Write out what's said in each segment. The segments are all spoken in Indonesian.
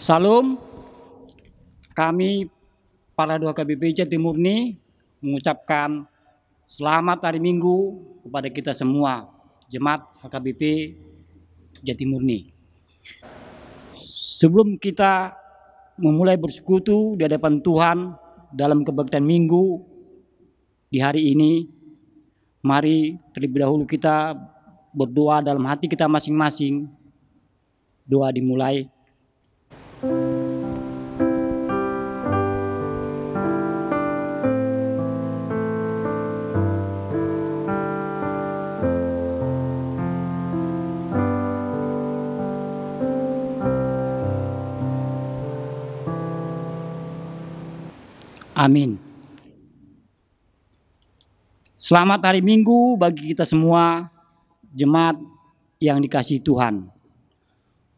Salam, kami para doa KBP Jati Murni mengucapkan selamat hari Minggu kepada kita semua, Jemaat HKBP Jati Murni. Sebelum kita memulai bersekutu di hadapan Tuhan dalam kebaktian Minggu di hari ini, mari terlebih dahulu kita berdoa dalam hati kita masing-masing. Doa dimulai. Amin. Selamat hari Minggu bagi kita semua, jemaat yang dikasihi Tuhan.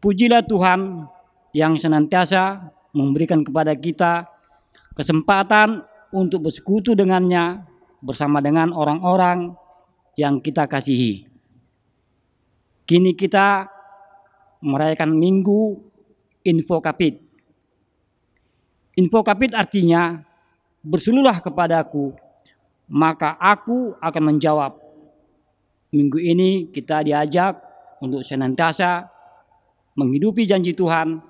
Pujilah Tuhan yang senantiasa memberikan kepada kita kesempatan untuk bersekutu dengannya bersama dengan orang-orang yang kita kasihi. Kini kita merayakan Minggu Info Kapit. Info Kapit artinya, bersuluhlah kepadaku, maka aku akan menjawab. Minggu ini kita diajak untuk senantiasa menghidupi janji Tuhan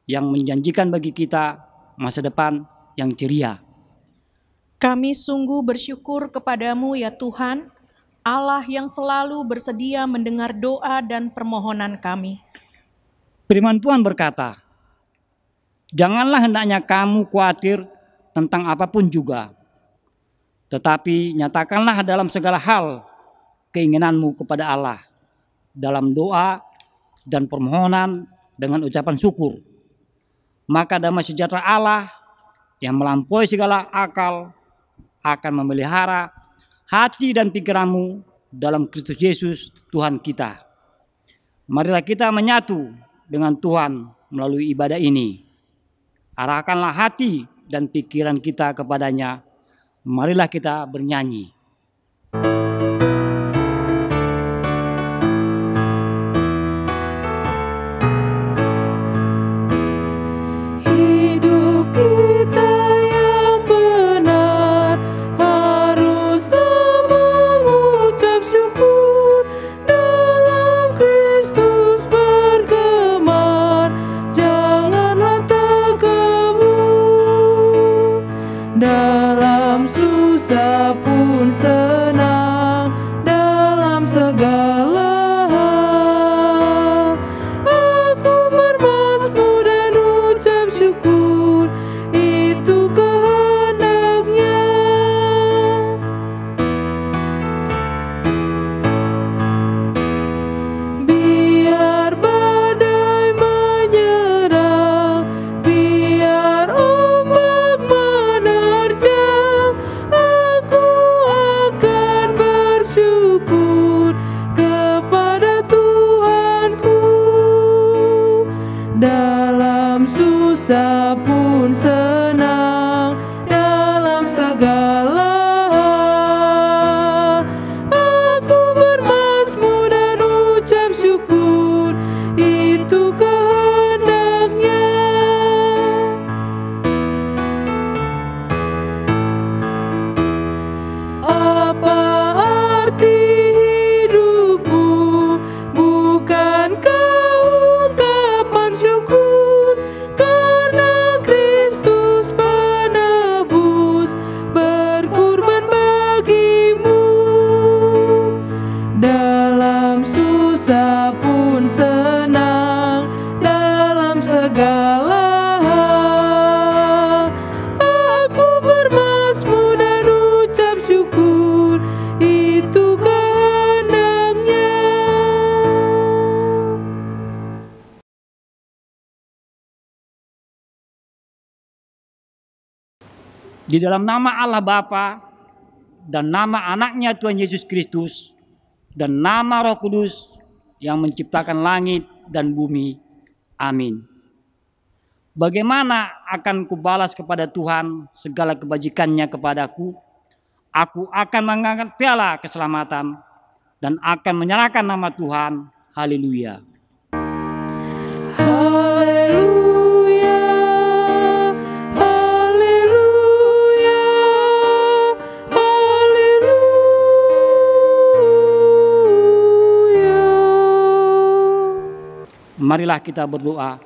yang menjanjikan bagi kita masa depan yang ceria. Kami sungguh bersyukur kepadamu ya Tuhan, Allah yang selalu bersedia mendengar doa dan permohonan kami. Firman Tuhan berkata, janganlah hendaknya kamu khawatir tentang apapun juga, tetapi nyatakanlah dalam segala hal keinginanmu kepada Allah, dalam doa dan permohonan dengan ucapan syukur. Maka damai sejahtera Allah yang melampaui segala akal akan memelihara hati dan pikiranmu dalam Kristus Yesus Tuhan kita. Marilah kita menyatu dengan Tuhan melalui ibadah ini. Arahkanlah hati dan pikiran kita kepadanya. Marilah kita bernyanyi. Dalam susah pun senang, dalam segala hal aku bermazmur dan ucap syukur, itu kehendak-Nya. Biar badai menyerang, biar ombak menerjang, aku akan bersyukur kepada Tuhanku. Dalam susah pun senang, dalam segala hal aku bermazmur dan ucap syukur, itu kehendak-Nya. Apa arti hidupmu? Bukankah ungkapan syukur karena Kristus penebus berkorban bagimu. Dalam susah pun senang, dalam segala hal aku bermazmur dan ucap syukur, itu kehendak-Nya. Di dalam nama Allah Bapa dan nama anaknya Tuhan Yesus Kristus dan nama Roh Kudus yang menciptakan langit dan bumi. Amin. Bagaimana akan kubalas kepada Tuhan segala kebajikannya kepadaku? Aku akan mengangkat piala keselamatan dan akan menyerahkan nama Tuhan. Haleluya. Haleluya. Marilah kita berdoa.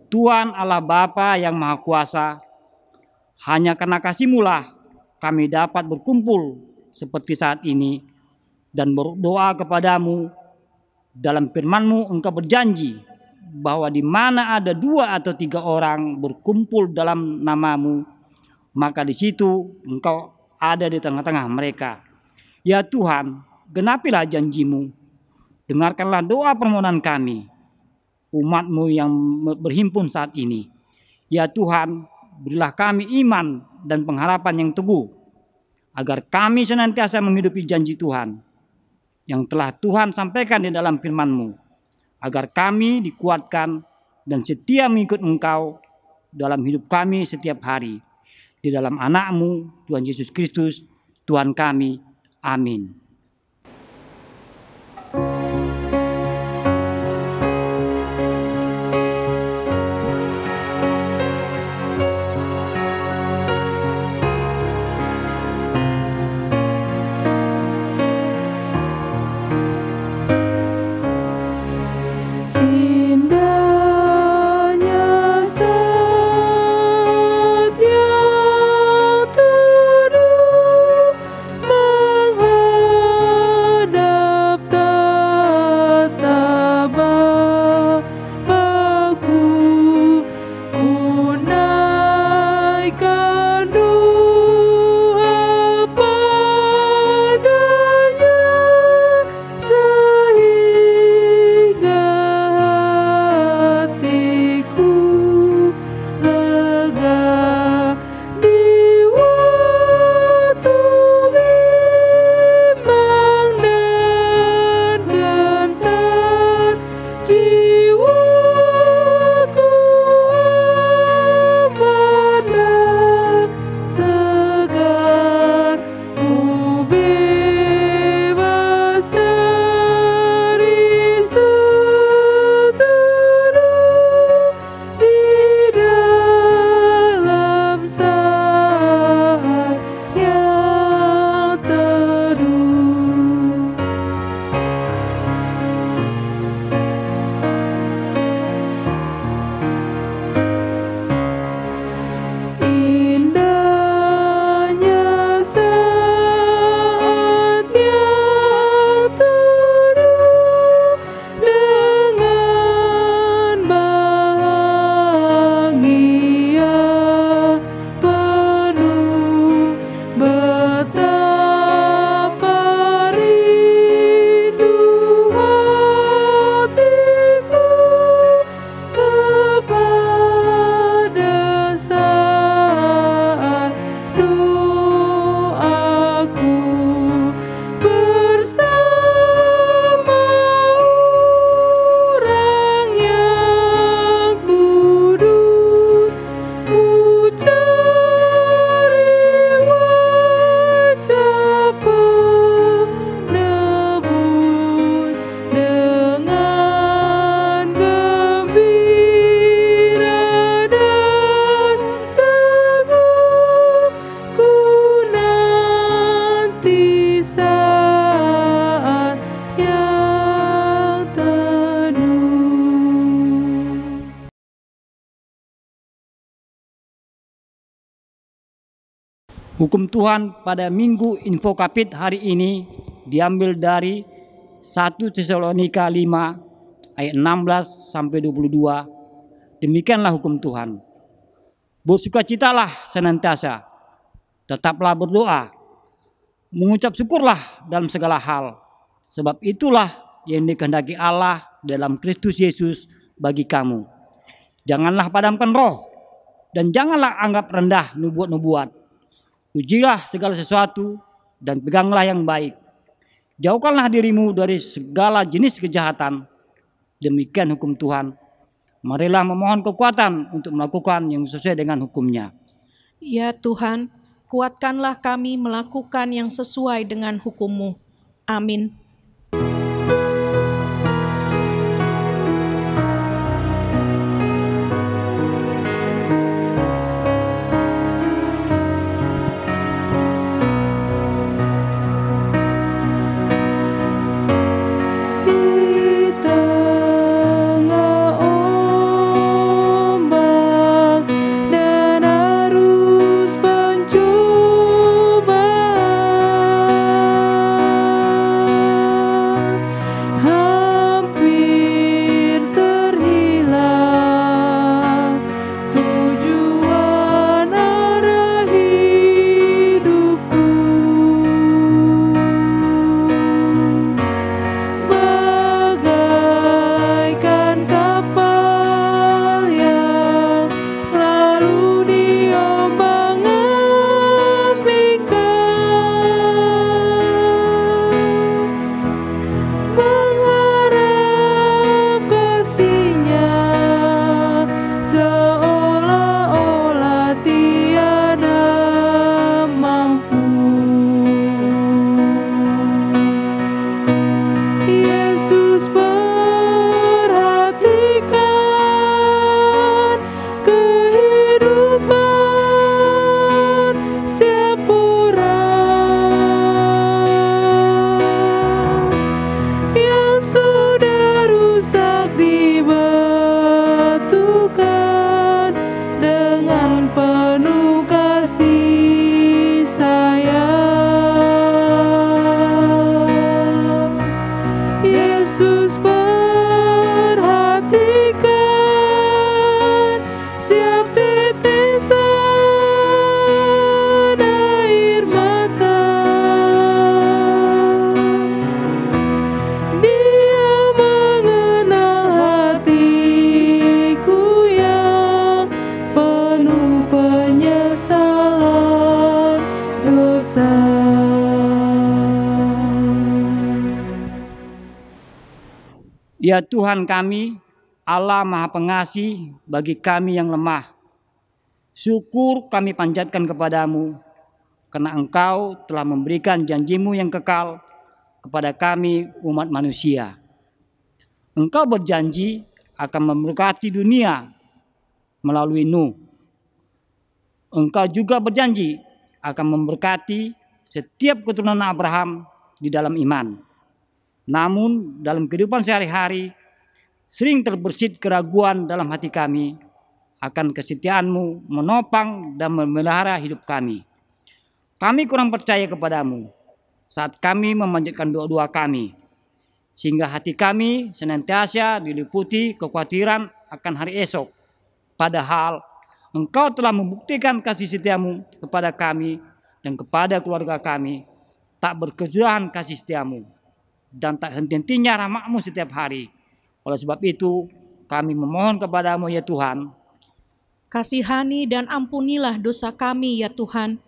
Tuhan Allah Bapa yang Maha Kuasa, hanya karena kasih-Mu lah kami dapat berkumpul seperti saat ini dan berdoa kepadamu. Dalam firman-Mu Engkau berjanji bahwa di mana ada 2 atau 3 orang berkumpul dalam nama-Mu, maka di situ Engkau ada di tengah-tengah mereka. Ya Tuhan, genapilah janji-Mu. Dengarkanlah doa permohonan kami, umat-Mu yang berhimpun saat ini. Ya Tuhan, berilah kami iman dan pengharapan yang teguh, agar kami senantiasa menghidupi janji Tuhan yang telah Tuhan sampaikan di dalam firman-Mu, agar kami dikuatkan dan setia mengikut Engkau dalam hidup kami setiap hari. Di dalam anak-Mu, Tuhan Yesus Kristus, Tuhan kami. Amin. Hukum Tuhan pada Minggu Info Kapit hari ini diambil dari 1 Tesalonika 5 ayat 16 sampai 22. Demikianlah hukum Tuhan. Bersukacitalah senantiasa, tetaplah berdoa, mengucap syukurlah dalam segala hal, sebab itulah yang dikehendaki Allah dalam Kristus Yesus bagi kamu. Janganlah padamkan roh, dan janganlah anggap rendah nubuat-nubuat. Ujilah segala sesuatu dan peganglah yang baik. Jauhkanlah dirimu dari segala jenis kejahatan. Demikian hukum Tuhan. Marilah memohon kekuatan untuk melakukan yang sesuai dengan hukum-Nya. Ya Tuhan, kuatkanlah kami melakukan yang sesuai dengan hukum-Mu. Amin. Di tengah Ya Tuhan kami, Allah Maha Pengasih bagi kami yang lemah. Syukur kami panjatkan kepadamu, karena Engkau telah memberikan janji-Mu yang kekal kepada kami umat manusia. Engkau berjanji akan memberkati dunia melalui Nuh. Engkau juga berjanji akan memberkati setiap keturunan Abraham di dalam iman. Namun dalam kehidupan sehari-hari sering terbersit keraguan dalam hati kami akan kesetiaan-Mu menopang dan memelihara hidup kami. Kami kurang percaya kepadamu saat kami memanjatkan doa-doa kami, sehingga hati kami senantiasa diliputi kekhawatiran akan hari esok. Padahal Engkau telah membuktikan kasih setia-Mu kepada kami dan kepada keluarga kami, tak berkesudahan kasih setia-Mu dan tak henti-hentinya rahmat-Mu setiap hari. Oleh sebab itu kami memohon kepadamu ya Tuhan, Kasihani dan ampunilah dosa kami ya Tuhan.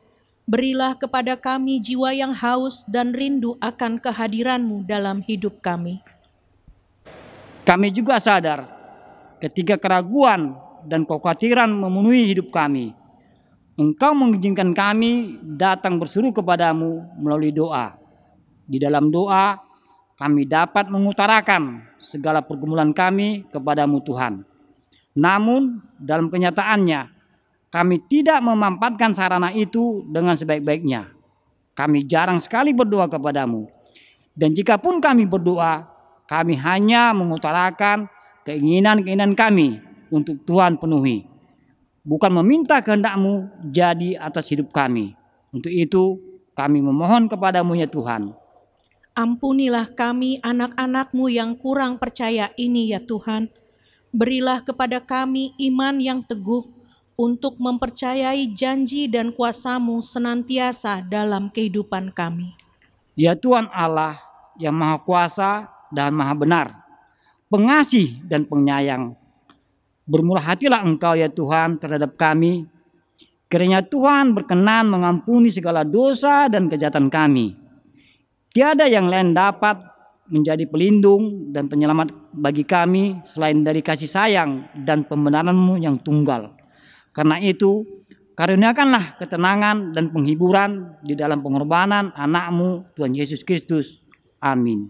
Berilah kepada kami jiwa yang haus dan rindu akan kehadiran-Mu dalam hidup kami. kami juga sadar ketika keraguan dan kekhawatiran memenuhi hidup kami, Engkau mengizinkan kami datang berseru kepadamu melalui doa. Di dalam doa kami dapat mengutarakan segala pergumulan kami kepadamu Tuhan. Namun dalam kenyataannya kami tidak memanfaatkan sarana itu dengan sebaik-baiknya. Kami jarang sekali berdoa kepadamu. Dan jikapun kami berdoa, kami hanya mengutarakan keinginan-keinginan kami untuk Tuhan penuhi. Bukan meminta kehendak-Mu jadi atas hidup kami. Untuk itu kami memohon kepadamu ya Tuhan. Ampunilah kami anak-anak-Mu yang kurang percaya ini ya Tuhan. Berilah kepada kami iman yang teguh untuk mempercayai janji dan kuasa-Mu senantiasa dalam kehidupan kami. Ya Tuhan Allah yang Maha Kuasa dan Maha Benar, pengasih dan penyayang, bermurah hatilah Engkau ya Tuhan terhadap kami. Kiranya Tuhan berkenan mengampuni segala dosa dan kejahatan kami. Tiada yang lain dapat menjadi pelindung dan penyelamat bagi kami selain dari kasih sayang dan pembenaran-Mu yang tunggal. Karena itu, karuniakanlah ketenangan dan penghiburan di dalam pengorbanan anak-Mu Tuhan Yesus Kristus. Amin.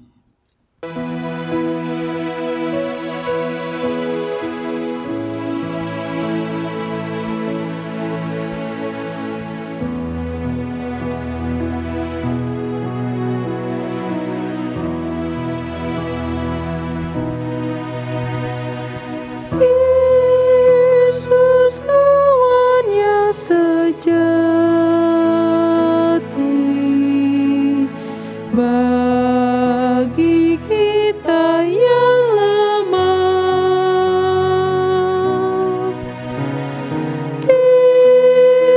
Yesus kawan yang sejati bagi kita yang lemah.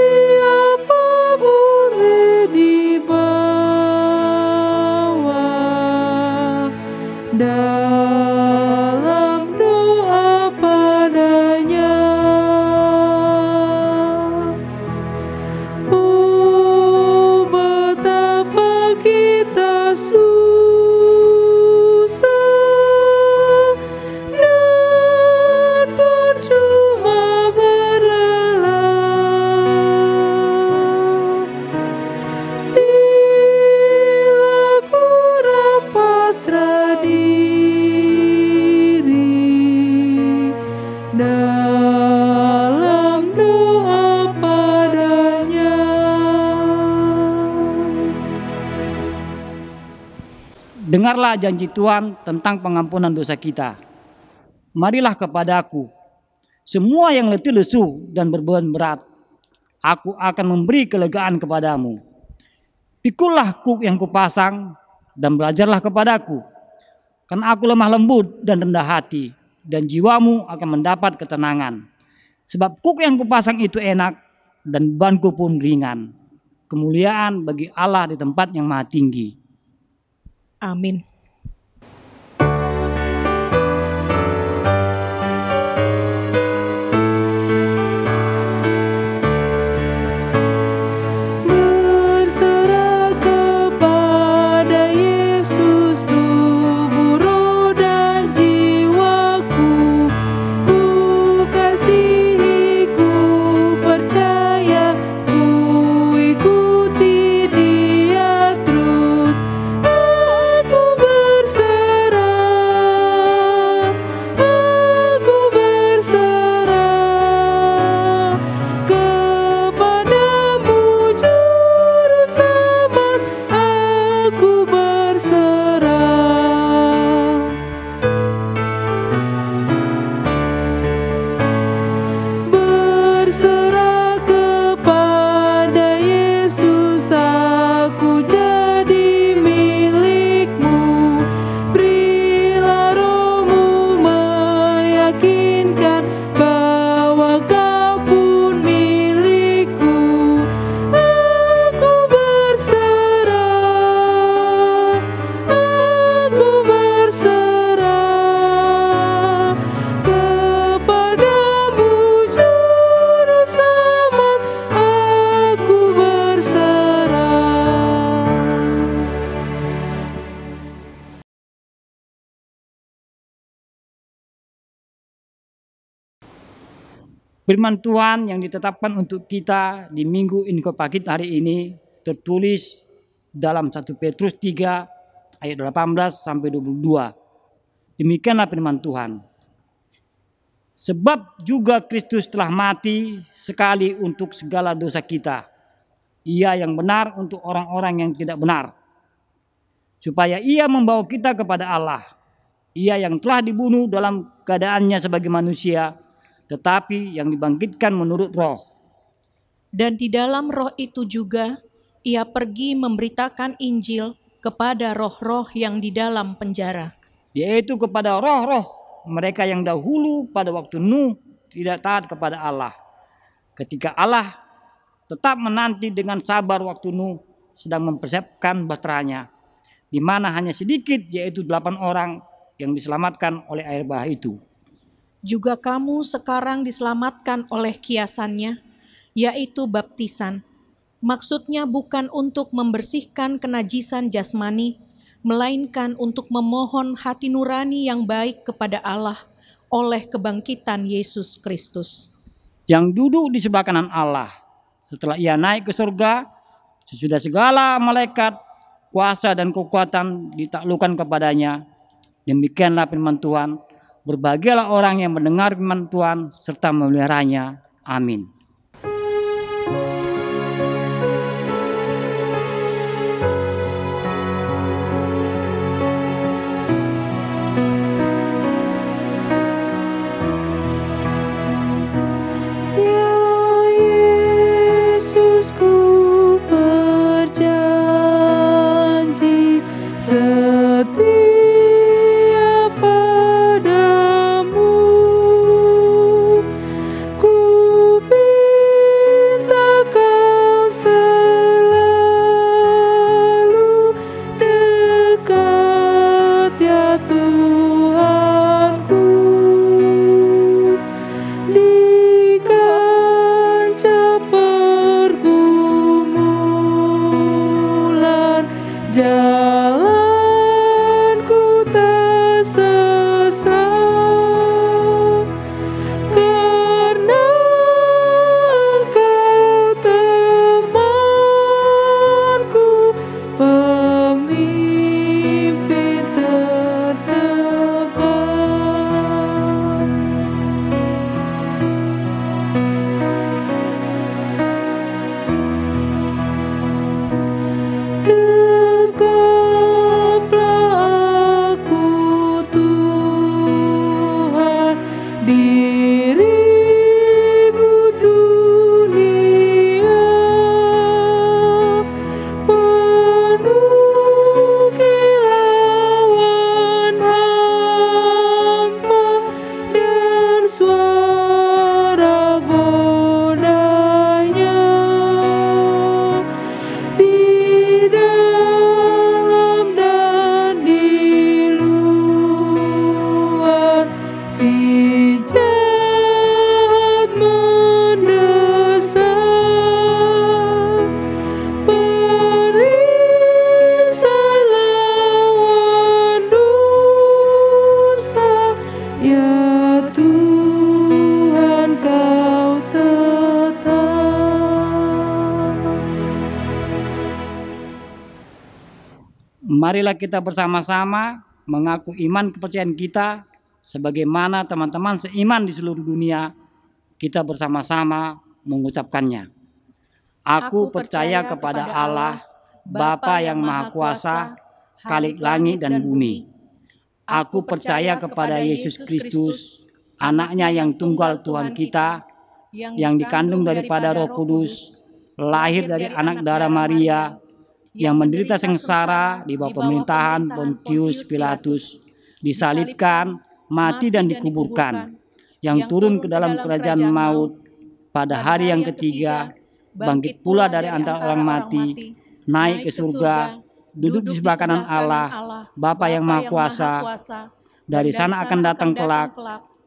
Tiapa boleh dibawa dalam doa padanya. Oh, betapa kita susah dan percuma berlelah. Bila kurang pasrah diri dalam doa padanya. Dengarlah janji Tuhan tentang pengampunan dosa kita. Marilah kepadaku, semua yang letih lesu dan berbeban berat, aku akan memberi kelegaan kepadamu. Pikullah kuk yang kupasang dan belajarlah kepadaku, karena aku lemah lembut dan rendah hati, dan jiwamu akan mendapat ketenangan. Sebab kuk yang kupasang itu enak dan bebanku pun ringan. Kemuliaan bagi Allah di tempat yang maha tinggi. Amin. Berserah kepada Yesus tubuh, roh dan jiwa. Firman Tuhan yang ditetapkan untuk kita di Minggu Inkopakit hari ini tertulis dalam 1 Petrus 3 ayat 18 sampai 22. Demikianlah firman Tuhan. Sebab juga Kristus telah mati sekali untuk segala dosa kita. Ia yang benar untuk orang-orang yang tidak benar. Supaya ia membawa kita kepada Allah. Ia yang telah dibunuh dalam keadaannya sebagai manusia, tetapi yang dibangkitkan menurut roh. Dan di dalam roh itu juga ia pergi memberitakan Injil kepada roh-roh yang di dalam penjara. Yaitu kepada roh-roh mereka yang dahulu pada waktu Nuh tidak taat kepada Allah. Ketika Allah tetap menanti dengan sabar waktu Nuh sedang mempersiapkan bahteranya, di mana hanya sedikit, yaitu 8 orang yang diselamatkan oleh air bah itu. Juga kamu sekarang diselamatkan oleh kiasannya, yaitu baptisan. Maksudnya bukan untuk membersihkan kenajisan jasmani, melainkan untuk memohon hati nurani yang baik kepada Allah oleh kebangkitan Yesus Kristus. Yang duduk di sebelah kanan Allah, setelah ia naik ke surga, sesudah segala malaikat, kuasa dan kekuatan ditaklukkan kepadanya. Demikianlah firman Tuhan. Berbahagialah orang yang mendengar firman Tuhan serta memeliharanya. Amin. Ya Yesus, ku berjanji setia padamu. Ku minta kau selalu dekat, ya Tuhanku. Di kancah pergumulan, jalanku tak sesat, karena Engkau temanku, pemimpin terdekat. Lengkaplah aku Tuhan, dirimu dunia penuh kilauan hampa dan suara godanya. Di dalam dan di luar, si jahat mendesak. Perisai lawan dosa, ya Tuhan, kau tetap. Marilah kita bersama-sama mengaku iman kepercayaan kita sebagaimana teman-teman seiman di seluruh dunia. Kita bersama-sama mengucapkannya. Aku percaya kepada Allah, Bapa yang Maha Kuasa, Khalik langit dan bumi. Aku percaya kepada Yesus Kristus, Anaknya yang tunggal Tuhan kita, yang dikandung daripada Roh Kudus, lahir dari anak darah Maria, yang menderita sengsara di bawah pemerintahan Pontius Pilatus, disalibkan, mati dan dikuburkan, yang turun ke dalam kerajaan maut, pada hari yang ketiga, bangkit pula dari antara orang mati, naik ke surga, duduk di sebelah kanan Allah, Bapa yang Maha Kuasa. Dari sana akan datang kelak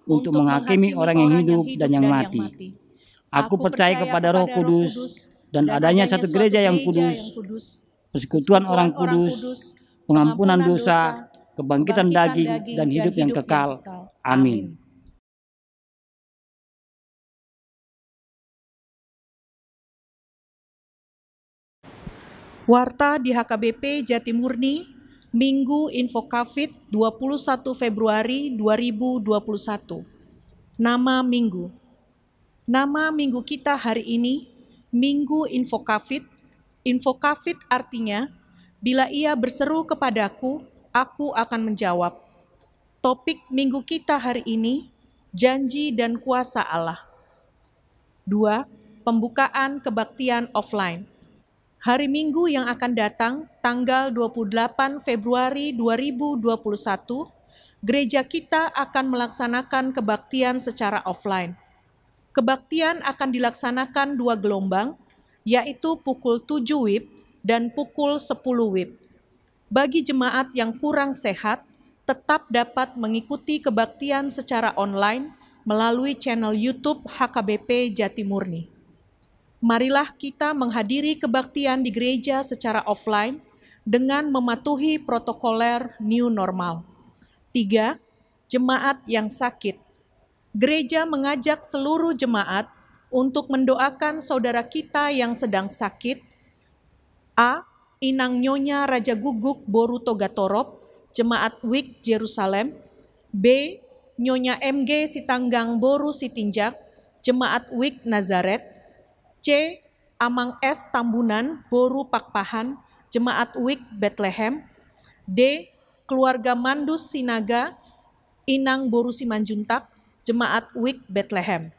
untuk menghakimi orang yang hidup dan yang mati. Aku percaya kepada Roh Kudus dan adanya satu gereja yang kudus, persekutuan orang kudus, pengampunan dosa, kebangkitan daging, dan hidup yang kekal. Amin. Warta di HKBP Jatimurni, Minggu Info Covid 21 Februari 2021. Nama Minggu. Nama Minggu kita hari ini, Minggu Info Covid. Info Covid artinya, bila ia berseru kepadaku, aku akan menjawab. Topik Minggu kita hari ini, janji dan kuasa Allah. 2. Pembukaan kebaktian offline. Hari Minggu yang akan datang, tanggal 28 Februari 2021, gereja kita akan melaksanakan kebaktian secara offline. Kebaktian akan dilaksanakan 2 gelombang, yaitu pukul 7 WIB dan pukul 10 WIB. Bagi jemaat yang kurang sehat, tetap dapat mengikuti kebaktian secara online melalui channel YouTube HKBP Jatimurni. Marilah kita menghadiri kebaktian di gereja secara offline dengan mematuhi protokoler new normal. 3. Jemaat yang sakit. Gereja mengajak seluruh jemaat untuk mendoakan saudara kita yang sedang sakit. A. Inang Nyonya Raja Guguk Boru Togatorop, Jemaat WIK Jerusalem. B. Nyonya MG Sitanggang Boru Sitinjak, Jemaat WIK Nazaret. C. Amang S. Tambunan, Boru Pakpahan, Jemaat WIK Bethlehem. D. Keluarga Mandus Sinaga, Inang Boru Simanjuntak, Jemaat WIK Bethlehem.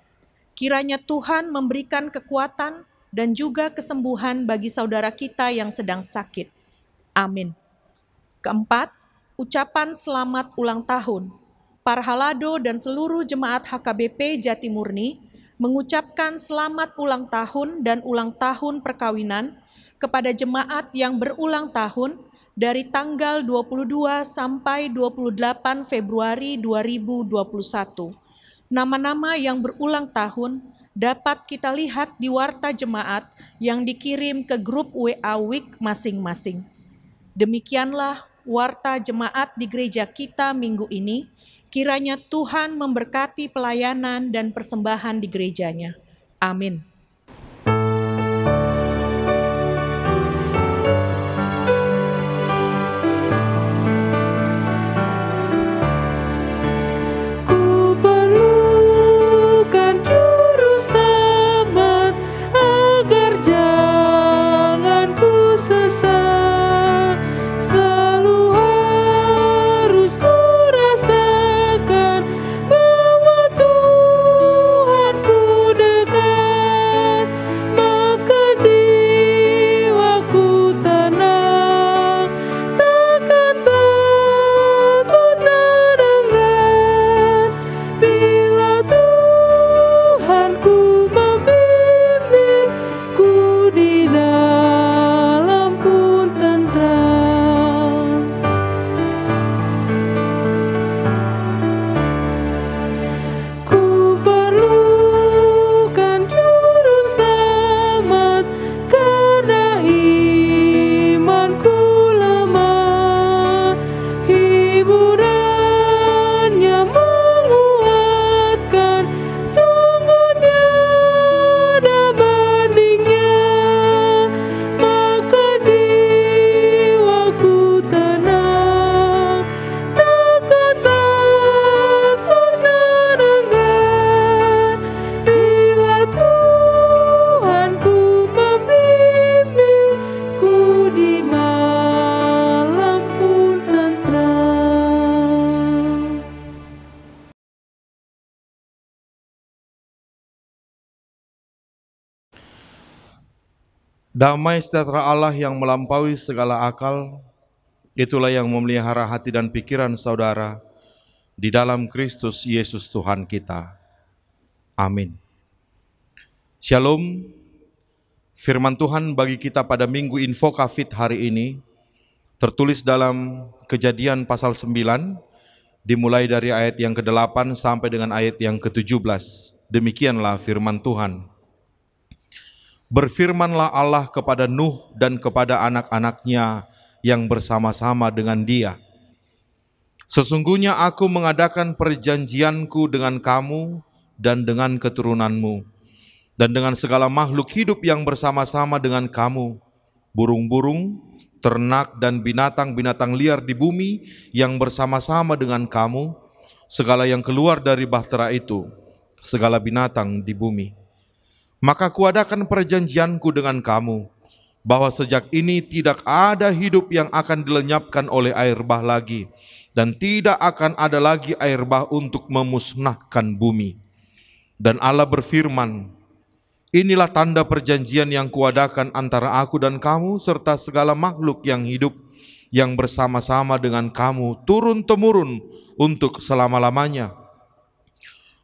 Kiranya Tuhan memberikan kekuatan dan juga kesembuhan bagi saudara kita yang sedang sakit. Amin. Keempat, ucapan selamat ulang tahun. Parhalado dan seluruh jemaat HKBP Jatimurni mengucapkan selamat ulang tahun dan ulang tahun perkawinan kepada jemaat yang berulang tahun dari tanggal 22 sampai 28 Februari 2021. Nama-nama yang berulang tahun dapat kita lihat di warta jemaat yang dikirim ke grup WA WIK masing-masing. Demikianlah warta jemaat di gereja kita minggu ini. Kiranya Tuhan memberkati pelayanan dan persembahan di gerejanya. Amin. Ku perlukan juru selamat agar jangan ku sesat. Selalu harus ku rasakan bahwa Tuhanku dekat. Maka jiwaku tenang, takkan takut nadangkan. Bila Tuhanku membimbingku di dalam pun tentram. Ku perlukan juru selamat karena imanku lemah. Hiburannya menguatkan, sungguh tiada bandingnya. Maka jiwaku tenang, takkan takut nadangkan. Bila Tuhanku membimbingku di malam pun tentram. Damai sejahtera Allah yang melampaui segala akal, itulah yang memelihara hati dan pikiran saudara di dalam Kristus Yesus Tuhan kita. Amin. Shalom. Firman Tuhan bagi kita pada Minggu Info Covid hari ini tertulis dalam Kejadian pasal 9, dimulai dari ayat yang ke-8 sampai dengan ayat yang ke-17. Demikianlah firman Tuhan. Berfirmanlah Allah kepada Nuh dan kepada anak-anaknya yang bersama-sama dengan dia. Sesungguhnya aku mengadakan perjanjianku dengan kamu dan dengan keturunanmu, dan dengan segala makhluk hidup yang bersama-sama dengan kamu burung-burung, ternak dan binatang-binatang liar di bumi yang bersama-sama dengan kamu, segala yang keluar dari bahtera itu, segala binatang di bumi. Maka kuadakan perjanjianku dengan kamu, bahwa sejak ini tidak ada hidup yang akan dilenyapkan oleh air bah lagi, dan tidak akan ada lagi air bah untuk memusnahkan bumi. Dan Allah berfirman, inilah tanda perjanjian yang kuadakan antara aku dan kamu, serta segala makhluk yang hidup yang bersama-sama dengan kamu, turun-temurun untuk selama-lamanya.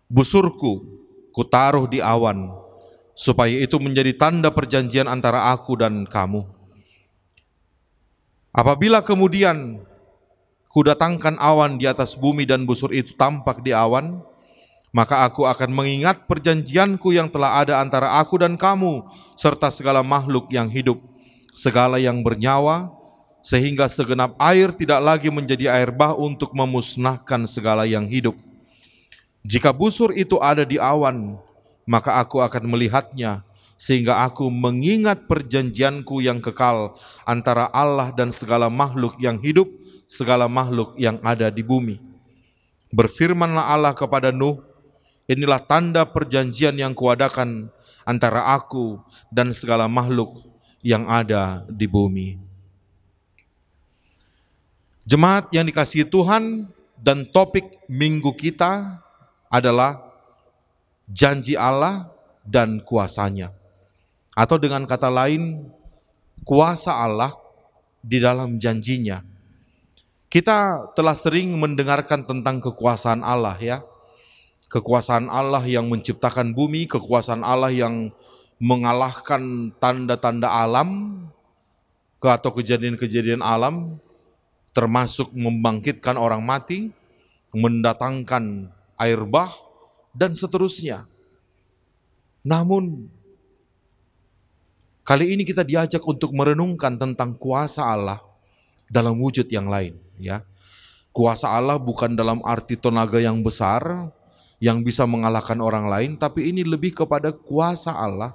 Busurku kutaruh di awan, supaya itu menjadi tanda perjanjian antara aku dan kamu. Apabila kemudian kudatangkan awan di atas bumi dan busur itu tampak di awan, maka aku akan mengingat perjanjianku yang telah ada antara aku dan kamu, serta segala makhluk yang hidup, segala yang bernyawa, sehingga segenap air tidak lagi menjadi air bah untuk memusnahkan segala yang hidup. Jika busur itu ada di awan, maka aku akan melihatnya, sehingga aku mengingat perjanjianku yang kekal antara Allah dan segala makhluk yang hidup, segala makhluk yang ada di bumi. Berfirmanlah Allah kepada Nuh, inilah tanda perjanjian yang kuadakan antara aku dan segala makhluk yang ada di bumi. Jemaat yang dikasihi Tuhan, dan topik minggu kita adalah janji Allah dan kuasanya. Atau dengan kata lain, kuasa Allah di dalam janjinya. Kita telah sering mendengarkan tentang kekuasaan Allah ya. Kekuasaan Allah yang menciptakan bumi, kekuasaan Allah yang mengalahkan tanda-tanda alam atau kejadian-kejadian alam, termasuk membangkitkan orang mati, mendatangkan air bah, dan seterusnya. Namun, kali ini kita diajak untuk merenungkan tentang kuasa Allah dalam wujud yang lain. Ya, kuasa Allah bukan dalam arti tenaga yang besar, yang bisa mengalahkan orang lain, tapi ini lebih kepada kuasa Allah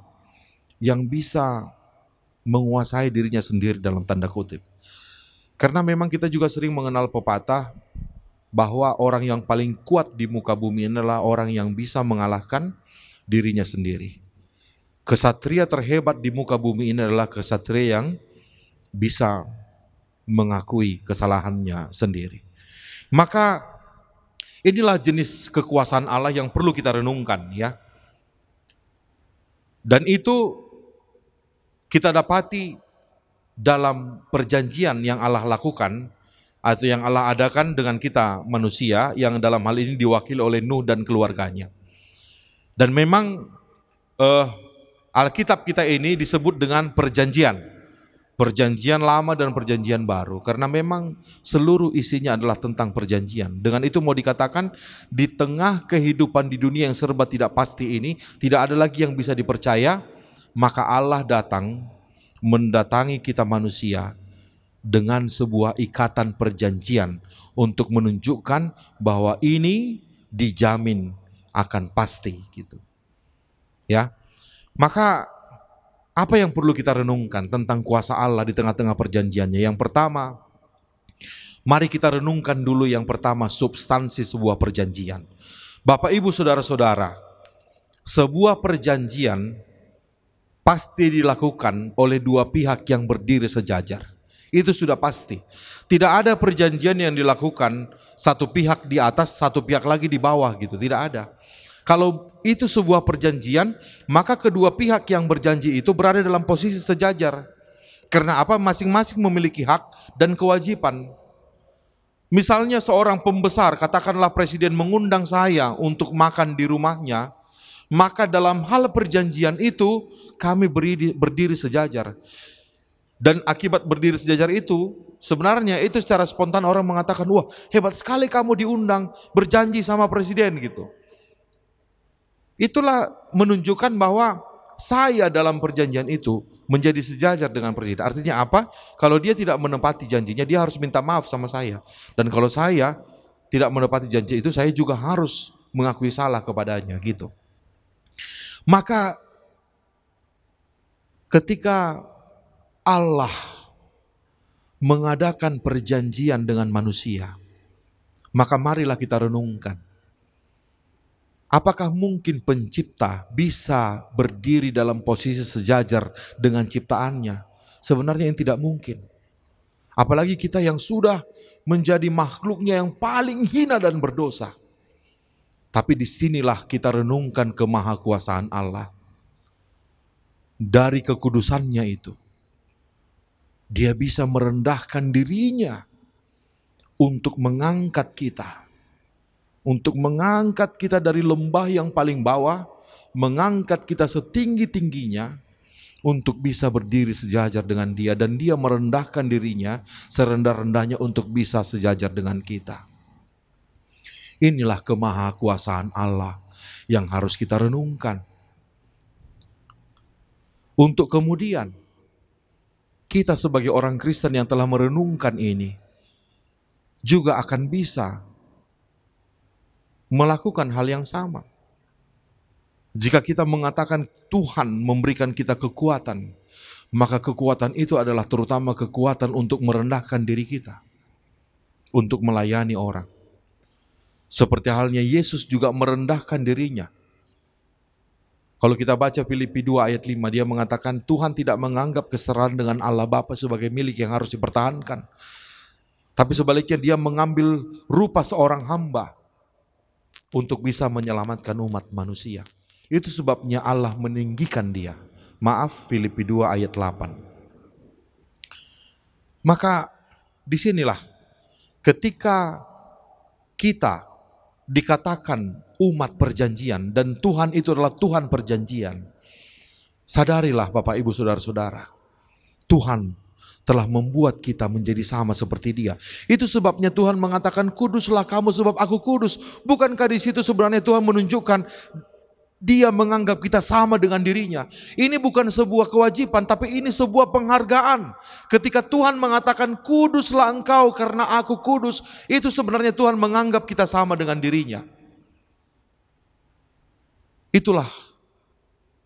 yang bisa menguasai dirinya sendiri dalam tanda kutip. Karena memang kita juga sering mengenal pepatah bahwa orang yang paling kuat di muka bumi adalah orang yang bisa mengalahkan dirinya sendiri. Kesatria terhebat di muka bumi ini adalah kesatria yang bisa mengakui kesalahannya sendiri. Maka inilah jenis kekuasaan Allah yang perlu kita renungkan ya. Dan itu kita dapati dalam perjanjian yang Allah lakukan atau yang Allah adakan dengan kita manusia, yang dalam hal ini diwakili oleh Nuh dan keluarganya. Dan memang Alkitab kita ini disebut dengan perjanjian lama dan perjanjian baru, karena memang seluruh isinya adalah tentang perjanjian. Dengan itu mau dikatakan, di tengah kehidupan di dunia yang serba tidak pasti ini, tidak ada lagi yang bisa dipercaya, maka Allah datang mendatangi kita manusia dengan sebuah ikatan perjanjian untuk menunjukkan bahwa ini dijamin akan pasti gitu. Ya. Maka apa yang perlu kita renungkan tentang kuasa Allah di tengah-tengah perjanjiannya? Yang pertama, mari kita renungkan dulu yang pertama, substansi sebuah perjanjian. Bapak, Ibu, saudara-saudara, sebuah perjanjian pasti dilakukan oleh dua pihak yang berdiri sejajar. Itu sudah pasti. Tidak ada perjanjian yang dilakukan satu pihak di atas, satu pihak lagi di bawah gitu. Tidak ada. Kalau itu sebuah perjanjian, maka kedua pihak yang berjanji itu berada dalam posisi sejajar. Karena apa? Masing-masing memiliki hak dan kewajiban. Misalnya seorang pembesar, katakanlah presiden mengundang saya untuk makan di rumahnya, maka dalam hal perjanjian itu kami berdiri sejajar. Dan akibat berdiri sejajar itu, sebenarnya itu secara spontan orang mengatakan, wah hebat sekali kamu diundang berjanji sama presiden gitu. Itulah menunjukkan bahwa saya dalam perjanjian itu menjadi sejajar dengan presiden. Artinya apa? Kalau dia tidak menepati janjinya, dia harus minta maaf sama saya. Dan kalau saya tidak menepati janji itu, saya juga harus mengakui salah kepadanya gitu. Maka ketika Allah mengadakan perjanjian dengan manusia, maka marilah kita renungkan. Apakah mungkin pencipta bisa berdiri dalam posisi sejajar dengan ciptaannya? Sebenarnya yang tidak mungkin. Apalagi kita yang sudah menjadi makhluknya yang paling hina dan berdosa. Tapi disinilah kita renungkan kemahakuasaan Allah. Dari kekudusannya itu, Dia bisa merendahkan dirinya untuk mengangkat kita. Untuk mengangkat kita dari lembah yang paling bawah, mengangkat kita setinggi-tingginya, untuk bisa berdiri sejajar dengan Dia. Dan Dia merendahkan dirinya serendah-rendahnya untuk bisa sejajar dengan kita. Inilah kemahakuasaan Allah yang harus kita renungkan. Untuk kemudian, kita sebagai orang Kristen yang telah merenungkan ini, juga akan bisa melakukan hal yang sama. Jika kita mengatakan Tuhan memberikan kita kekuatan, maka kekuatan itu adalah terutama kekuatan untuk merendahkan diri kita, untuk melayani orang. Seperti halnya Yesus juga merendahkan dirinya. Kalau kita baca Filipi 2 ayat 5, dia mengatakan Tuhan tidak menganggap kesetaraan dengan Allah Bapa sebagai milik yang harus dipertahankan. Tapi sebaliknya dia mengambil rupa seorang hamba untuk bisa menyelamatkan umat manusia. Itu sebabnya Allah meninggikan dia. Maaf, Filipi 2 ayat 8. Maka disinilah ketika kita dikatakan umat perjanjian dan Tuhan itu adalah Tuhan perjanjian, sadarilah Bapak Ibu Saudara-saudara, Tuhan telah membuat kita menjadi sama seperti Dia. Itu sebabnya Tuhan mengatakan kuduslah kamu sebab aku kudus. Bukankah di situ sebenarnya Tuhan menunjukkan Dia menganggap kita sama dengan dirinya? Ini bukan sebuah kewajiban, tapi ini sebuah penghargaan. Ketika Tuhan mengatakan kuduslah engkau karena aku kudus, itu sebenarnya Tuhan menganggap kita sama dengan dirinya. Itulah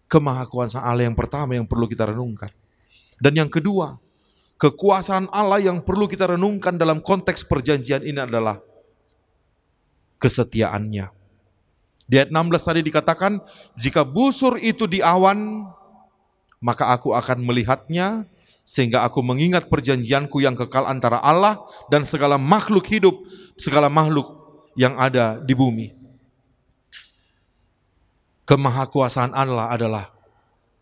kemahakuasaan Allah yang pertama yang perlu kita renungkan. Dan yang kedua, kekuasaan Allah yang perlu kita renungkan dalam konteks perjanjian ini adalah kesetiaannya. Di ayat 16 tadi dikatakan, jika busur itu di awan, maka aku akan melihatnya, sehingga aku mengingat perjanjianku yang kekal antara Allah dan segala makhluk hidup, segala makhluk yang ada di bumi. Kemahakuasaan Allah adalah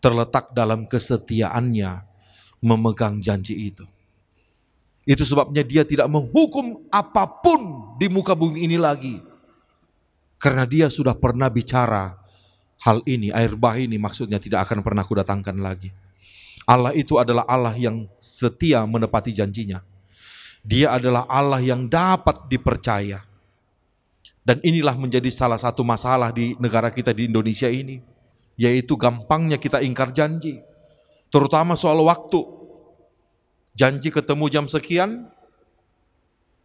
terletak dalam kesetiaannya memegang janji itu. Itu sebabnya Dia tidak menghukum apapun di muka bumi ini lagi. Karena Dia sudah pernah bicara hal ini, air bah ini maksudnya tidak akan pernah kudatangkan lagi. Allah itu adalah Allah yang setia menepati janjinya. Dia adalah Allah yang dapat dipercaya. Dan inilah menjadi salah satu masalah di negara kita di Indonesia ini, yaitu gampangnya kita ingkar janji. Terutama soal waktu. Janji ketemu jam sekian,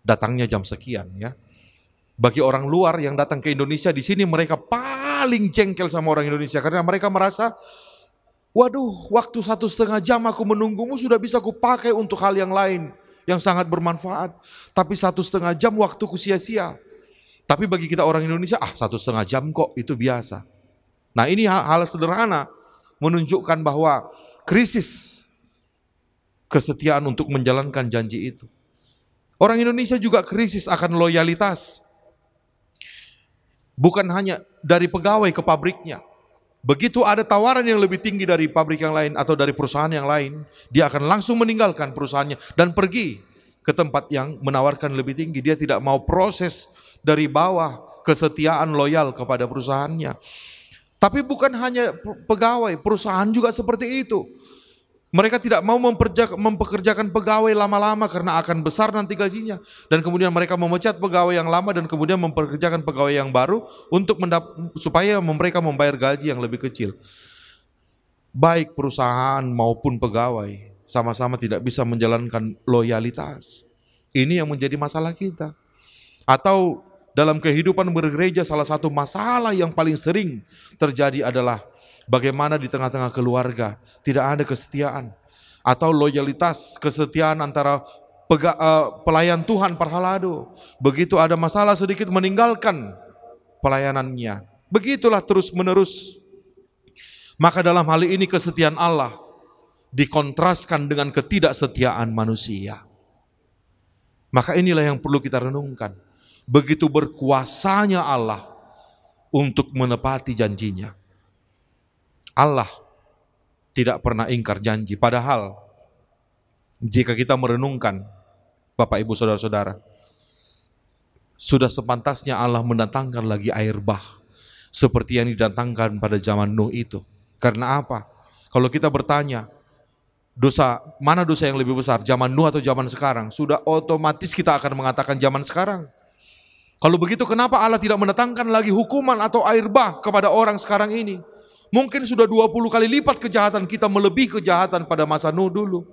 datangnya jam sekian ya. Bagi orang luar yang datang ke Indonesia, di sini mereka paling jengkel sama orang Indonesia karena mereka merasa, waduh, waktu 1,5 jam aku menunggumu sudah bisa kupakai untuk hal yang lain yang sangat bermanfaat. Tapi 1,5 jam waktuku sia-sia. Tapi bagi kita orang Indonesia, 1,5 jam kok, itu biasa. Nah ini hal sederhana menunjukkan bahwa krisis kesetiaan untuk menjalankan janji itu. Orang Indonesia juga krisis akan loyalitas. Bukan hanya dari pegawai ke pabriknya. Begitu ada tawaran yang lebih tinggi dari pabrik yang lain atau dari perusahaan yang lain, dia akan langsung meninggalkan perusahaannya dan pergi ke tempat yang menawarkan lebih tinggi. Dia tidak mau proses dari bawah kesetiaan loyal kepada perusahaannya. Tapi bukan hanya pegawai, perusahaan juga seperti itu. Mereka tidak mau mempekerjakan pegawai lama-lama karena akan besar nanti gajinya. Dan kemudian mereka memecat pegawai yang lama dan kemudian mempekerjakan pegawai yang baru untuk supaya mereka membayar gaji yang lebih kecil. Baik perusahaan maupun pegawai sama-sama tidak bisa menjalankan loyalitas. Ini yang menjadi masalah kita. Atau dalam kehidupan bergereja salah satu masalah yang paling sering terjadi adalah bagaimana di tengah-tengah keluarga tidak ada kesetiaan. atau loyalitas kesetiaan antara pelayan Tuhan Parhalado. Begitu ada masalah sedikit meninggalkan pelayanannya. Begitulah terus menerus. Maka dalam hal ini kesetiaan Allah dikontraskan dengan ketidaksetiaan manusia. Maka inilah yang perlu kita renungkan. Begitu berkuasanya Allah untuk menepati janjinya. Allah tidak pernah ingkar janji. Padahal jika kita merenungkan, Bapak Ibu Saudara-saudara, sudah sepantasnya Allah mendatangkan lagi air bah seperti yang didatangkan pada zaman Nuh itu. Karena apa? Kalau kita bertanya, mana dosa yang lebih besar, zaman Nuh atau zaman sekarang? Sudah otomatis kita akan mengatakan zaman sekarang. Kalau begitu, kenapa Allah tidak mendatangkan lagi hukuman atau air bah kepada orang sekarang ini? Mungkin sudah 20 kali lipat kejahatan kita melebihi kejahatan pada masa Nuh dulu.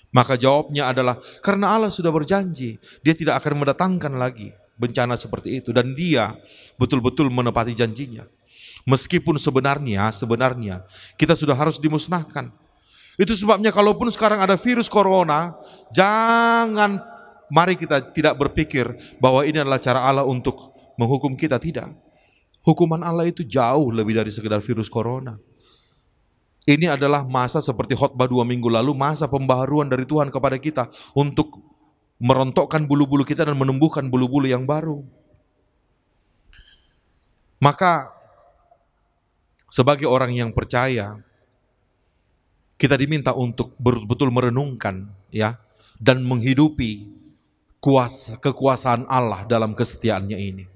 Maka jawabnya adalah karena Allah sudah berjanji, Dia tidak akan mendatangkan lagi bencana seperti itu. Dan Dia betul-betul menepati janjinya. Meskipun sebenarnya kita sudah harus dimusnahkan. Itu sebabnya kalaupun sekarang ada virus corona, mari kita tidak berpikir bahwa ini adalah cara Allah untuk menghukum kita. Tidak. Hukuman Allah itu jauh lebih dari sekedar virus corona. Ini adalah masa seperti khotbah 2 minggu lalu, masa pembaharuan dari Tuhan kepada kita untuk merontokkan bulu-bulu kita dan menumbuhkan bulu-bulu yang baru. Maka sebagai orang yang percaya, kita diminta untuk betul-betul merenungkan dan menghidupi kekuasaan Allah dalam kesetiaannya ini.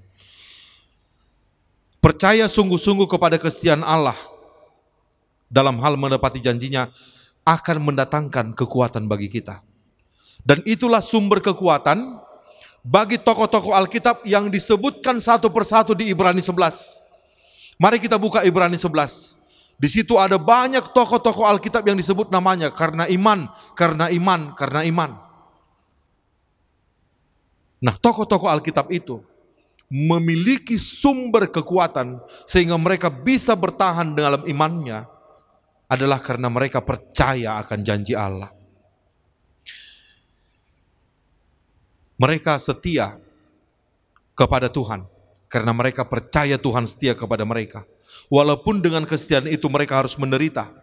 Percaya sungguh-sungguh kepada kesetiaan Allah dalam hal menepati janjinya akan mendatangkan kekuatan bagi kita. Dan itulah sumber kekuatan bagi tokoh-tokoh Alkitab yang disebutkan satu persatu di Ibrani 11. Mari kita buka Ibrani 11. Di situ ada banyak tokoh-tokoh Alkitab yang disebut namanya karena iman, karena iman, karena iman. Nah, tokoh-tokoh Alkitab itu memiliki sumber kekuatan sehingga mereka bisa bertahan dalam imannya adalah karena mereka percaya akan janji Allah. Mereka setia kepada Tuhan karena mereka percaya Tuhan setia kepada mereka. Walaupun dengan kesetiaan itu mereka harus menderita.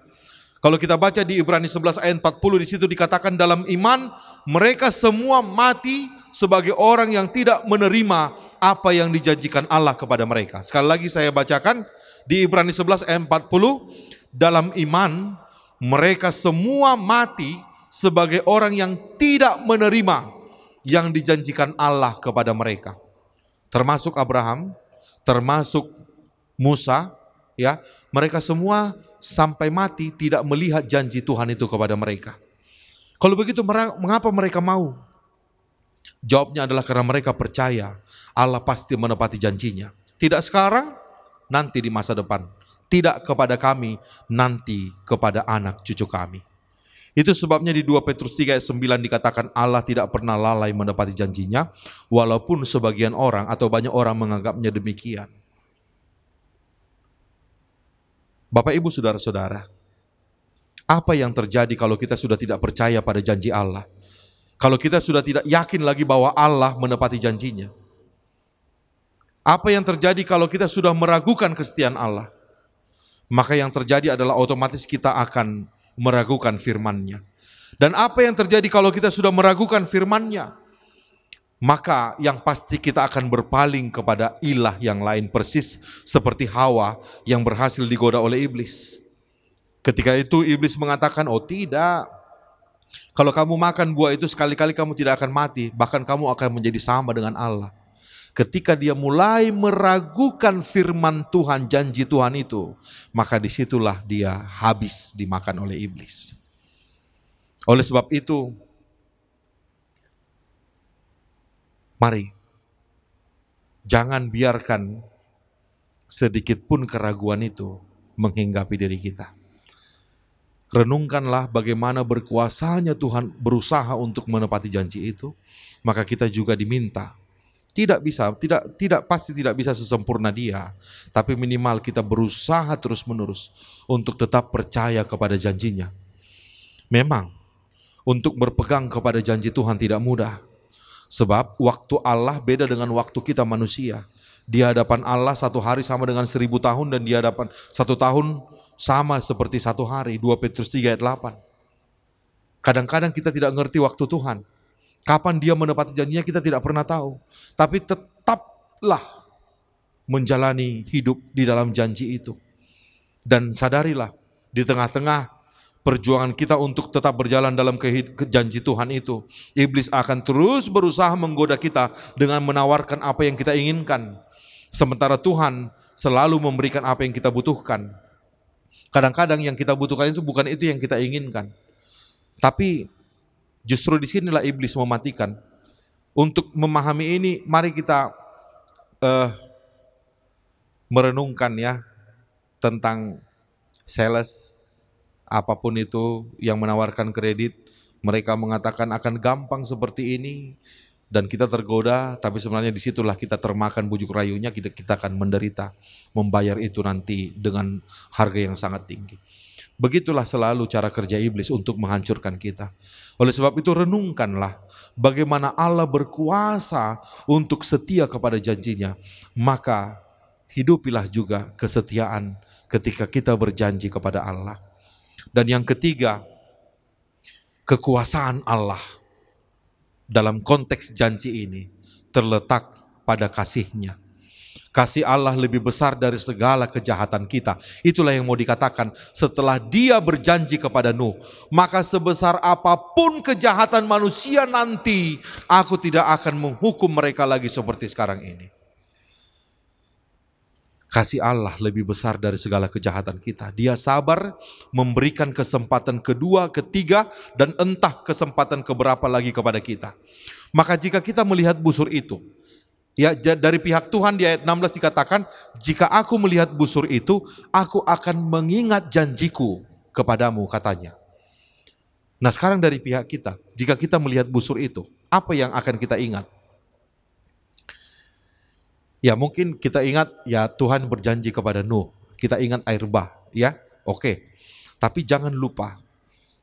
Kalau kita baca di Ibrani 11 ayat 40, di situ dikatakan dalam iman mereka semua mati sebagai orang yang tidak menerima apa yang dijanjikan Allah kepada mereka. Sekali lagi saya bacakan di Ibrani 11 ayat 40, dalam iman mereka semua mati sebagai orang yang tidak menerima yang dijanjikan Allah kepada mereka. Termasuk Abraham, termasuk Musa, mereka semua sampai mati tidak melihat janji Tuhan itu kepada mereka. Kalau begitu mengapa mereka mau? Jawabnya adalah karena mereka percaya Allah pasti menepati janjinya. Tidak sekarang, nanti di masa depan. Tidak kepada kami, nanti kepada anak cucu kami. Itu sebabnya di 2 Petrus 3 ayat 9 dikatakan Allah tidak pernah lalai menepati janjinya, walaupun sebagian orang atau banyak orang menganggapnya demikian. Bapak Ibu Saudara-saudara, apa yang terjadi kalau kita sudah tidak percaya pada janji Allah? Kalau kita sudah tidak yakin lagi bahwa Allah menepati janjinya? Apa yang terjadi kalau kita sudah meragukan kesetiaan Allah? Maka yang terjadi adalah otomatis kita akan meragukan firman-Nya. Dan apa yang terjadi kalau kita sudah meragukan firman-Nya? Maka yang pasti kita akan berpaling kepada ilah yang lain, persis seperti Hawa yang berhasil digoda oleh iblis. Ketika itu iblis mengatakan, oh tidak, kalau kamu makan buah itu sekali-kali kamu tidak akan mati, bahkan kamu akan menjadi sama dengan Allah. Ketika dia mulai meragukan firman Tuhan, janji Tuhan itu, maka disitulah dia habis dimakan oleh iblis. Oleh sebab itu, mari, jangan biarkan sedikit pun keraguan itu menghinggapi diri kita. Renungkanlah bagaimana berkuasanya Tuhan berusaha untuk menepati janji itu, maka kita juga diminta. Pasti tidak bisa sesempurna Dia, tapi minimal kita berusaha terus-menerus untuk tetap percaya kepada janjinya. Memang, untuk berpegang kepada janji Tuhan tidak mudah. Sebab waktu Allah beda dengan waktu kita manusia. Di hadapan Allah 1 hari sama dengan 1000 tahun, dan di hadapan 1 tahun sama seperti 1 hari. 2 Petrus 3 ayat 8. Kadang-kadang kita tidak ngerti waktu Tuhan. Kapan dia menepati janjinya kita tidak pernah tahu. Tapi tetaplah menjalani hidup di dalam janji itu. Dan sadarilah, di tengah-tengah perjuangan kita untuk tetap berjalan dalam janji Tuhan itu, iblis akan terus berusaha menggoda kita dengan menawarkan apa yang kita inginkan. Sementara Tuhan selalu memberikan apa yang kita butuhkan. Kadang-kadang yang kita butuhkan itu bukan itu yang kita inginkan. Tapi justru disinilah iblis mematikan. Untuk memahami ini, mari kita merenungkan ya tentang sales, apapun itu yang menawarkan kredit. Mereka mengatakan akan gampang seperti ini, dan kita tergoda, tapi sebenarnya disitulah kita termakan bujuk rayunya, kita akan menderita, membayar itu nanti dengan harga yang sangat tinggi. Begitulah selalu cara kerja iblis untuk menghancurkan kita. Oleh sebab itu renungkanlah bagaimana Allah berkuasa untuk setia kepada janjinya. Maka hidupilah juga kesetiaan ketika kita berjanji kepada Allah. Dan yang ketiga, kekuasaan Allah dalam konteks janji ini terletak pada kasih-Nya. Kasih Allah lebih besar dari segala kejahatan kita. Itulah yang mau dikatakan setelah Dia berjanji kepada Nuh, maka sebesar apapun kejahatan manusia nanti, aku tidak akan menghukum mereka lagi seperti sekarang ini. Kasih Allah lebih besar dari segala kejahatan kita. Dia sabar memberikan kesempatan kedua, ketiga, dan entah kesempatan keberapa lagi kepada kita. Maka jika kita melihat busur itu, ya, dari pihak Tuhan di ayat 16 dikatakan, jika aku melihat busur itu, aku akan mengingat janjiku kepadamu, katanya. Nah sekarang dari pihak kita, jika kita melihat busur itu, apa yang akan kita ingat? Ya mungkin kita ingat, ya Tuhan berjanji kepada Nuh, kita ingat air bah, ya oke. Tapi jangan lupa,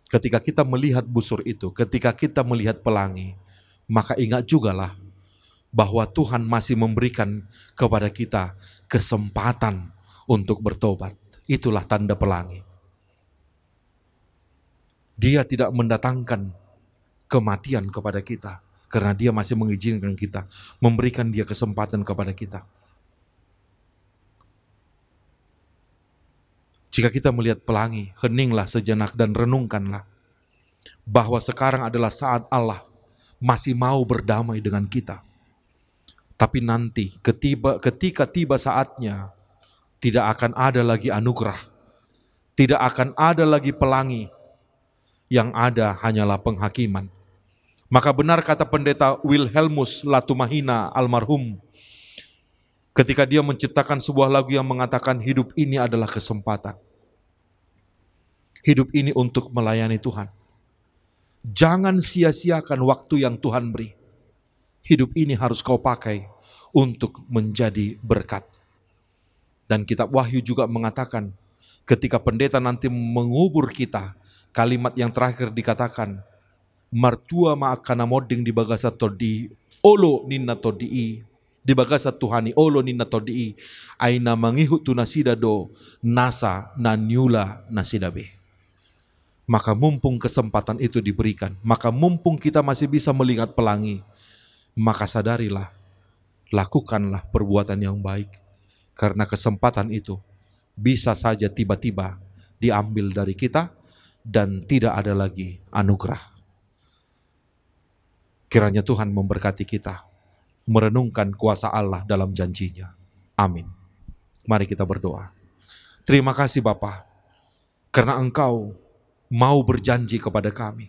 ketika kita melihat busur itu, ketika kita melihat pelangi, maka ingat jugalah bahwa Tuhan masih memberikan kepada kita kesempatan untuk bertobat. Itulah tanda pelangi. Dia tidak mendatangkan kematian kepada kita, karena Dia masih mengizinkan kita, memberikan Dia kesempatan kepada kita. Jika kita melihat pelangi, heninglah sejenak dan renungkanlah bahwa sekarang adalah saat Allah masih mau berdamai dengan kita. Tapi nanti ketika tiba saatnya, tidak akan ada lagi anugerah, tidak akan ada lagi pelangi, yang ada hanyalah penghakiman. Maka benar kata pendeta Wilhelmus Latumahina almarhum, ketika dia menciptakan sebuah lagu yang mengatakan hidup ini adalah kesempatan. Hidup ini untuk melayani Tuhan. Jangan sia-siakan waktu yang Tuhan beri. Hidup ini harus kau pakai untuk menjadi berkat. Dan kitab Wahyu juga mengatakan, ketika pendeta nanti mengubur kita, kalimat yang terakhir dikatakan, martua maakana moding di bagasa todi olo ninna todi di bagasa Tuhani olo ninna todi aina mangihut tunasidado nasa nanyula nasidabe. Maka mumpung kesempatan itu diberikan, maka mumpung kita masih bisa melihat pelangi, maka sadarilah, lakukanlah perbuatan yang baik, karena kesempatan itu bisa saja tiba-tiba diambil dari kita dan tidak ada lagi anugerah. Kiranya Tuhan memberkati kita, merenungkan kuasa Allah dalam janjinya. Amin. Mari kita berdoa. Terima kasih Bapa, karena Engkau mau berjanji kepada kami,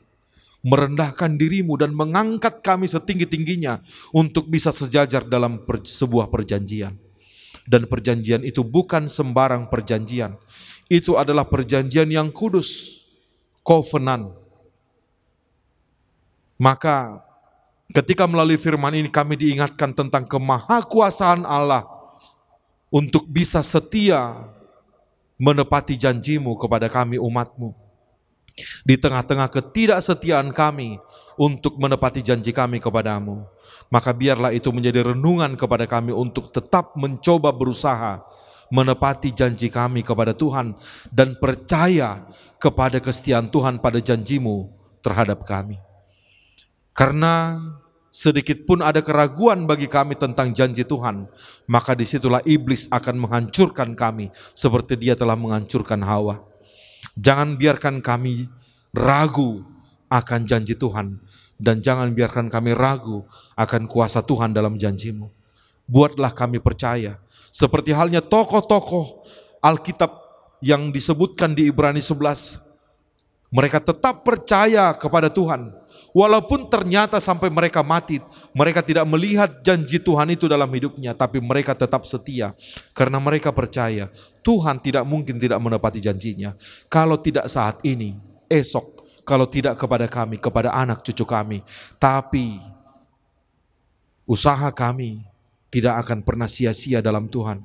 merendahkan dirimu dan mengangkat kami setinggi-tingginya untuk bisa sejajar dalam sebuah perjanjian. Dan perjanjian itu bukan sembarang perjanjian, itu adalah perjanjian yang kudus, covenant. Maka ketika melalui firman ini kami diingatkan tentang kemahakuasaan Allah untuk bisa setia menepati janjimu kepada kami umatmu. Di tengah-tengah ketidaksetiaan kami untuk menepati janji kami kepadamu, maka biarlah itu menjadi renungan kepada kami untuk tetap mencoba berusaha menepati janji kami kepada Tuhan dan percaya kepada kesetiaan Tuhan pada janjimu terhadap kami. Karena sedikit pun ada keraguan bagi kami tentang janji Tuhan, maka disitulah iblis akan menghancurkan kami seperti dia telah menghancurkan Hawa. Jangan biarkan kami ragu akan janji Tuhan, dan jangan biarkan kami ragu akan kuasa Tuhan dalam janjimu. Buatlah kami percaya, seperti halnya tokoh-tokoh Alkitab yang disebutkan di Ibrani 11. Mereka tetap percaya kepada Tuhan, walaupun ternyata sampai mereka mati, mereka tidak melihat janji Tuhan itu dalam hidupnya, tapi mereka tetap setia, karena mereka percaya Tuhan tidak mungkin tidak menepati janjinya. Kalau tidak saat ini, esok, kalau tidak kepada kami, kepada anak cucu kami, tapi usaha kami tidak akan pernah sia-sia dalam Tuhan.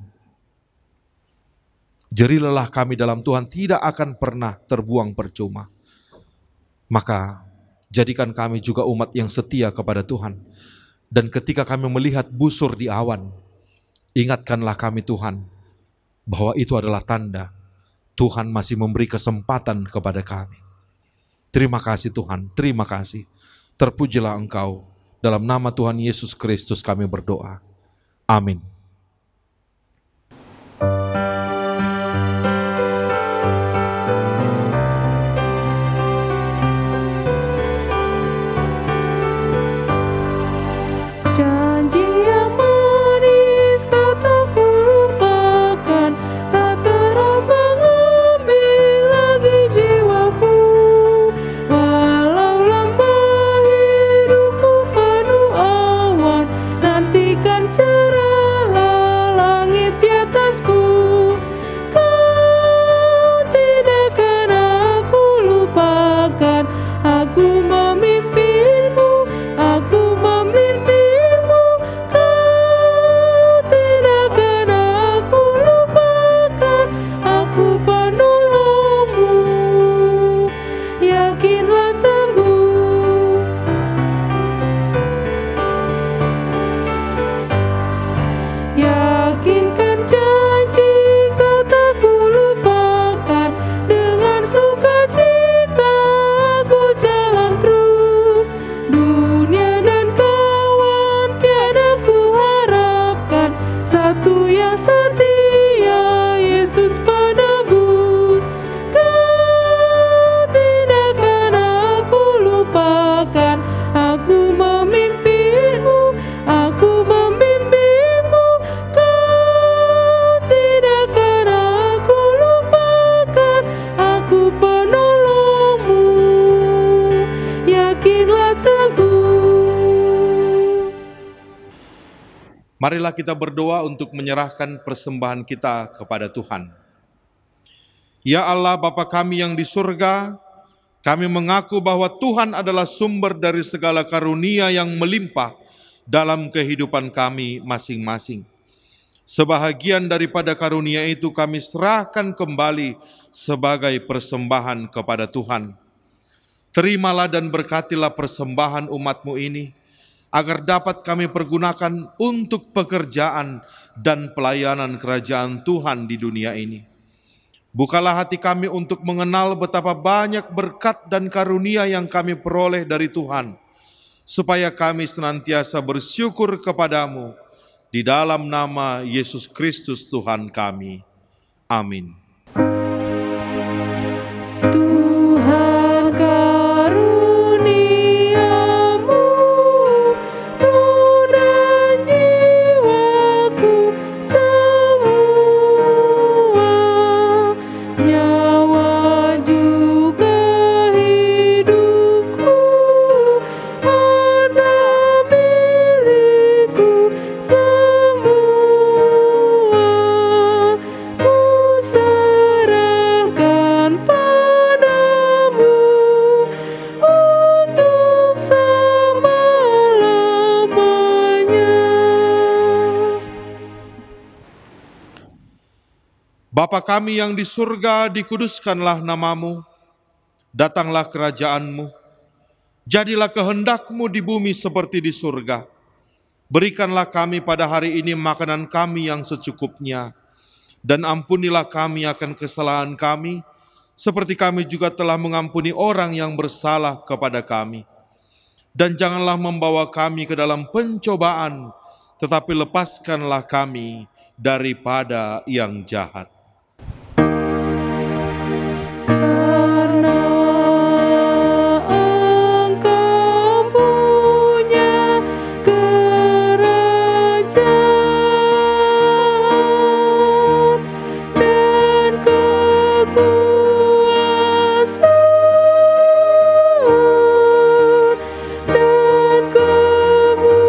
Jerilelah kami dalam Tuhan tidak akan pernah terbuang percuma. Maka jadikan kami juga umat yang setia kepada Tuhan. Dan ketika kami melihat busur di awan, ingatkanlah kami Tuhan, bahwa itu adalah tanda Tuhan masih memberi kesempatan kepada kami. Terima kasih Tuhan, terima kasih. Terpujilah Engkau. Dalam nama Tuhan Yesus Kristus kami berdoa. Amin. Janji yang manis kau tak kulupakan, tak terombang ambing lagi jiwaku. Walau lembah hidupku penuh awan, nantikan cerahlah langit di atasku. Kau tidak akan aku lupakan, aku memimpinmu, aku memimpinmu. Yakinkan janji kau tak kulupakan, dengan sukacita aku jalan terus. Dunia dan kawan tiada ku harapkan, satu yang setia, Yesus penebus. Kau tidak akan aku lupakan, aku memimpinmu, aku memimpinmu. Marilah kita berdoa untuk menyerahkan persembahan kita kepada Tuhan. Ya Allah Bapa kami yang di surga, kami mengaku bahwa Tuhan adalah sumber dari segala karunia yang melimpah dalam kehidupan kami masing-masing. Sebahagian daripada karunia itu kami serahkan kembali sebagai persembahan kepada Tuhan. Terimalah dan berkatilah persembahan umat-Mu ini, agar dapat kami pergunakan untuk pekerjaan dan pelayanan kerajaan Tuhan di dunia ini. Bukalah hati kami untuk mengenal betapa banyak berkat dan karunia yang kami peroleh dari Tuhan, supaya kami senantiasa bersyukur kepadamu, di dalam nama Yesus Kristus Tuhan kami. Amin. Tuhan karuniamu roh dan jiwaku semua, nyawa juga hidupku, harta milikku semua, ku serahkan padamu untuk selama-lamanya. Bapa kami yang di surga, dikuduskanlah namamu. Datanglah kerajaan-Mu, jadilah kehendak-Mu di bumi seperti di surga. Berikanlah kami pada hari ini makanan kami yang secukupnya, dan ampunilah kami akan kesalahan kami, seperti kami juga telah mengampuni orang yang bersalah kepada kami. Dan janganlah membawa kami ke dalam pencobaan, tetapi lepaskanlah kami daripada yang jahat. Karena Engkau punya kerajaan dan kekuasaan dan kemuliaan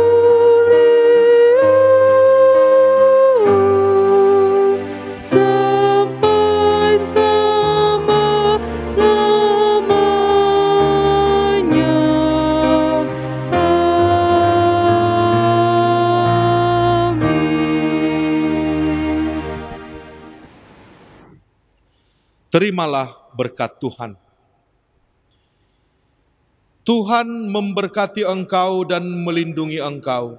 sampai selama-lamanya. Amin. Terimalah berkat Tuhan. Tuhan memberkati engkau dan melindungi engkau.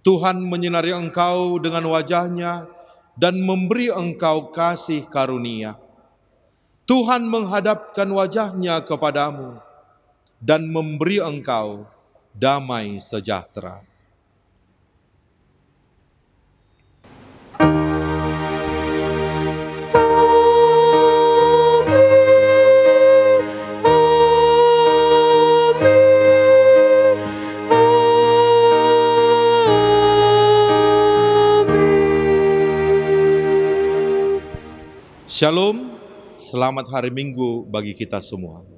Tuhan menyinari engkau dengan wajah-Nya dan memberi engkau kasih karunia. Tuhan menghadapkan wajah-Nya kepadamu dan memberi engkau damai sejahtera. Shalom, selamat hari Minggu bagi kita semua.